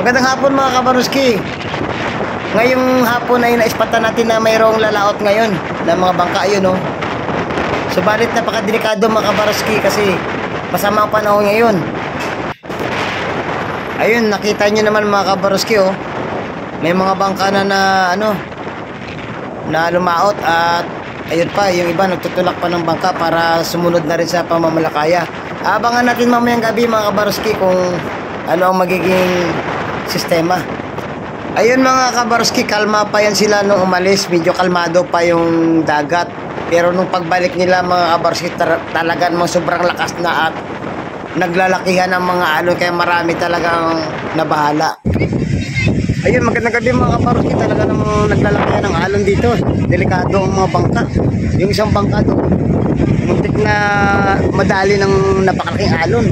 Magandang hapon mga kabaruski. Ngayong hapon ay naispatan natin na mayroong lalaot ngayon na mga bangka ayun oh. Subalit napakadelikado mga kabaruski kasi masama ang panahon ngayon. Ayun, nakita nyo naman mga kabaruski oh. May mga bangka na na lumaot at ayun pa, yung iba nagtutulak pa ng bangka para sumunod na rin sa pamamalakaya. Abangan natin mamayang gabi mga kabaruski kung ano ang magiging sistema. Ayun mga kabaruski, kalma pa yan sila nung umalis. Medyo kalmado pa yung dagat. Pero nung pagbalik nila mga kabaruski, talaga namang sobrang lakas na at naglalakihan ang mga alon. Kaya marami talagang nabahala. Ayun, magandang gabi mga kabaruski. Talaga namang naglalakihan ng alon dito. Delikado ang mga bangka. Yung isang bangka doon, muntik na madali ng napakalaking alon.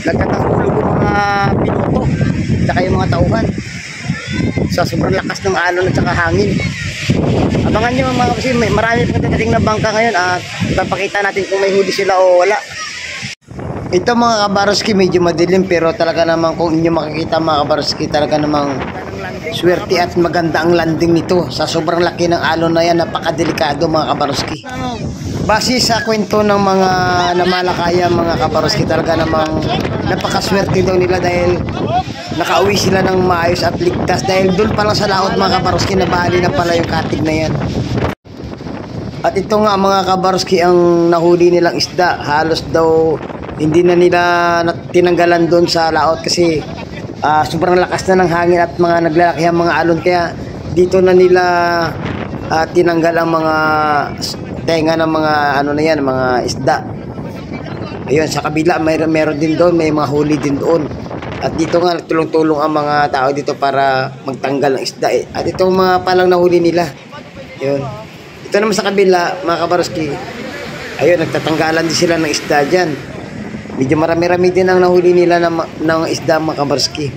Nagkatahulog yung mga piloto saka yung mga tauhan sa sobrang lakas ng alon at saka hangin. Abangan nyo mga kasi marami pang dadating na bangka ngayon at ipapakita natin kung may huli sila o wala. Ito mga kabaruski, medyo madilim pero talaga naman kung inyo makikita mga kabaruski, talaga namang swerte at maganda ang landing nito. Sa sobrang laki ng alon na yan, napakadelikado mga kabaruski. Base sa kwento ng mga namalakaya mga kabaruski, talaga namang napakaswerte daw nila dahil nakauwi sila ng maayos at ligtas. Dahil doon pa lang sa laot mga kabaruski, nabali na pala yung katig na yan. At ito nga mga kabaruski ang nahuli nilang isda. Halos daw hindi na nila tinanggalan doon sa laot kasi sobrang lakas na ng hangin at mga naglalaki ang mga alon. Kaya dito na nila tinanggal ang mga tenga ng mga mga isda. Ayun, sa kabila meron din doon, may mga huli din doon. At dito nga tulong-tulong ang mga tao dito para magtanggal ng isda eh. At itong mga palang nahuli nila. Ayun. Ito naman sa kabila mga kabaruski. Ayun, nagtatanggalan din sila ng isda diyan. Medyo marami-rami din ang nahuli nila ng isda mga kabaruski.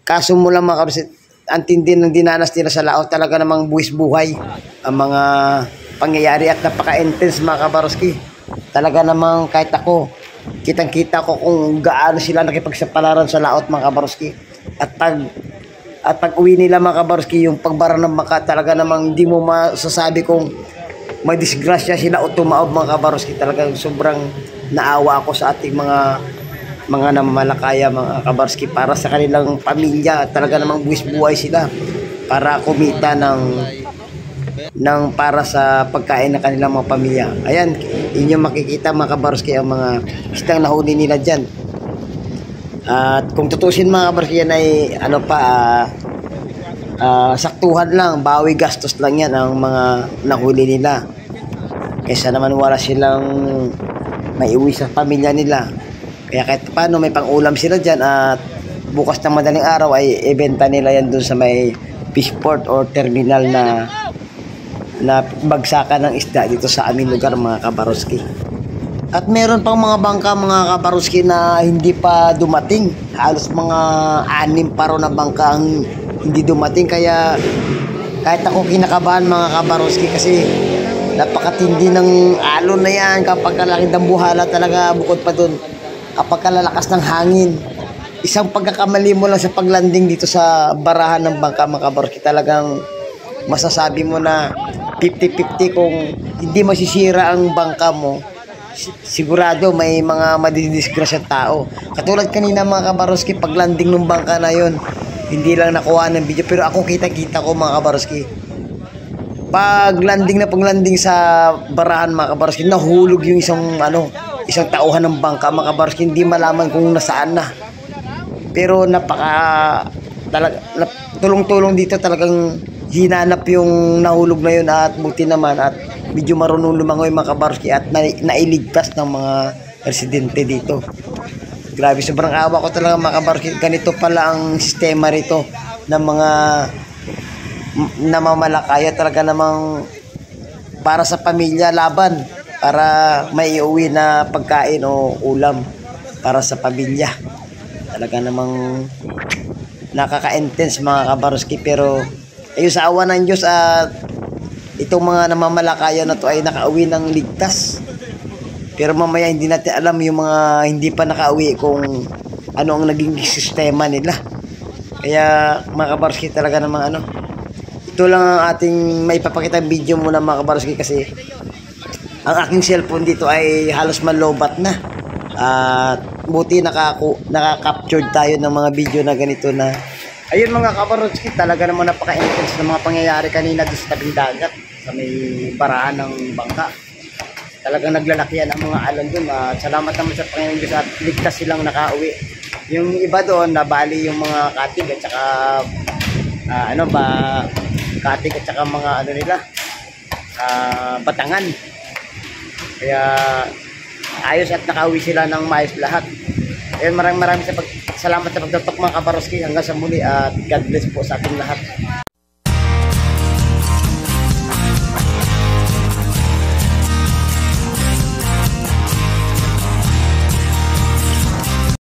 Kaso mula mga kabaruski, ang tindi ng dinanas nila sa laot, talaga namang buwis buhay ang mga pangyayari at napaka-intense mga kabaruski. Talaga namang kahit ako, kitang-kita ko kung gaano sila nakipagsapalaran sa laot mga kabaruski. At pag uwi nila mga kabaruski, yung pagbara ng bangka, talaga namang hindi mo masasabi kung may disgrasya sila o tumaob mga kabaruski. Talagang sobrang naawa ako sa ating mga namamalakaya mga kabaruski para sa kanilang pamilya. Talaga namang buwis buhay sila para kumita ng para sa pagkain ng kanilang mga pamilya. Ayan, inyo makikita mga kabaruski ang mga isdang nahuli nila dyan. At kung tutusin mga kabaruski, yan ay saktuhan lang, bawi gastos lang yan ang mga nahuli nila. Kaysa naman wala silang maiuwi sa pamilya nila. Kaya kahit paano may pang-ulam sila dyan at bukas ng madaling araw ay ibenta nila yan doon sa may fishport or terminal na bagsakan ng isda dito sa aming lugar mga kabaruski. At meron pang mga bangka mga kabaruski na hindi pa dumating. Halos mga 6 pa ro na bangka ang hindi dumating. Kaya kahit ako kinakabahan mga kabaruski kasi napakatindi ng alon na yan. Kapag kalaki ng buhala talaga, bukod pa dun kapag kalalakas ng hangin, isang pagkakamali mo lang sa paglanding dito sa barahan ng bangka mga kabaruski, talagang masasabi mo na 50-50 kung hindi masisira ang bangka mo, sigurado may mga madidisgrasyang tao. Katulad kanina mga kabaruski, pag landing ng bangka na yon, hindi lang nakuha ng video pero ako kita-kita ko mga kabaruski. Pag landing sa barahan mga kabaruski, nahulog yung isang tauhan ng bangka mga kabaruski, hindi malaman kung nasaan na. Pero tulong-tulong dito, talagang hinanap yung nahulog na yun at buti naman at medyo marunong lumangoy mga kabaruski at nailigtas ng mga residente dito. Grabe, sobrang awa ko talaga mga kabaruski. Ganito pala ang sistema rito ng mga namamalakaya. Talaga namang para sa pamilya laban, para may iuwi na pagkain o ulam para sa pamilya. Talaga namang nakaka-intense mga kabaruski. Pero ayun, sa awa ng Diyos at itong mga namamalakaya na to ay nakauwi ng ligtas. Pero mamaya hindi natin alam yung mga hindi pa nakauwi kung ano ang naging sistema nila. Kaya mga kabaroski, talaga namang ano, ito lang ang ating maipapakita video muna mga kabaroski, kasi ang aking cellphone dito ay halos malobat na. At buti naka-captured tayo ng mga video na ganito na. Ayun mga kabaroski, talaga naman napaka-intense ng mga pangyayari kanina doon sa tabing dagat sa may paraan ng bangka. Talagang naglalakihan ang mga alon doon. Salamat naman sa Panginoon Diyos at ligtas silang nakauwi. Yung iba doon, nabali yung mga katig at saka katig at saka mga ano nila, batangan. Kaya ayos at nakauwi sila ng maayos lahat. Ayun, maraming salamat sa pagtutok mga kabaroski. Hanggang sa muli at God bless po sa ating lahat.